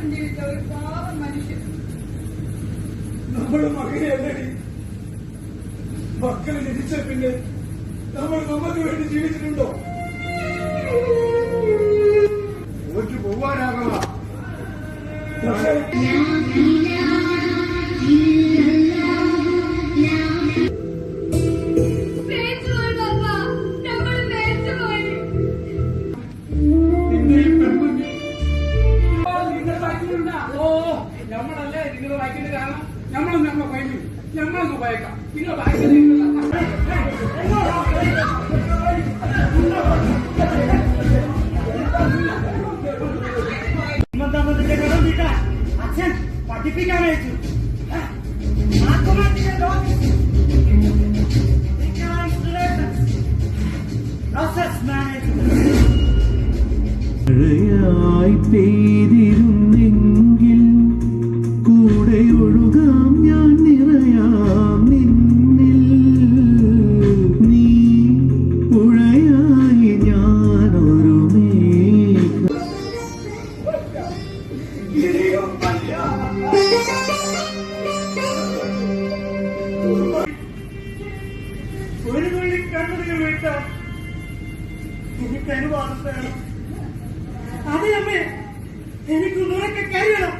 മാത്രം ജീവിച്ച ഒരു പാവം മനുഷ്യൻ. നമ്മുടെ മകനെയല്ലടി, മക്കളെ ജനിച്ച പിന്നെ നമ്മൾ നമുക്ക് വേണ്ടി ജീവിച്ചിട്ടുണ്ടോ? ഒറ്റ പോവാനാകണം. നമ്മളല്ലേ നിങ്ങൾ വായിക്കേണ്ട കാരണം നമ്മളൊന്നും നമ്മളെ ഭയക്കും, നമ്മളൊന്നും ഭയക്കാം. നിങ്ങൾ വായിക്കുന്നത് അച്ഛൻ പഠിപ്പിക്കാൻ അയച്ചു. മഴയായി പെയ്തിരുന്നെങ്കിൽ കൂടെ ഒഴുകാം ഞാൻ, നിറയാം നിന്നിൽ. നീ പുഴയായി ഞാനൊരു മേഘം. ഒരു തുള്ളി കണ്ണുകൾ വീട്ടാൻ എനിക്ക് അനുവാദം വേണം. അത് നമ്മെ എനിക്ക് നിറക്കെ കഴിയണം.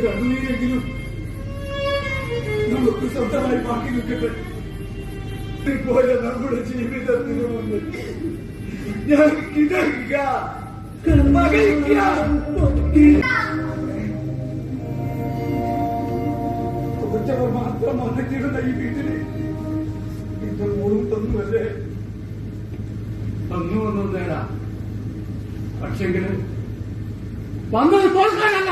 കണ്ണുനീരെങ്കിലും നമുക്ക് സ്വന്തമായി ബാക്കി നിൽക്കട്ടെ. പോലെ നമ്മുടെ ജീവിതത്തിന് മുന്നിൽ ഞാൻ കിടക്കുക, കുറച്ചവർ മാത്രം വന്നിട്ടിരുന്ന ഈ വീട്ടില് എന്റെ മോളും തന്നുവല്ലേ. തന്നു വന്നു നേടാ, പക്ഷെങ്കില് വന്നത് തോൽക്കാനല്ല.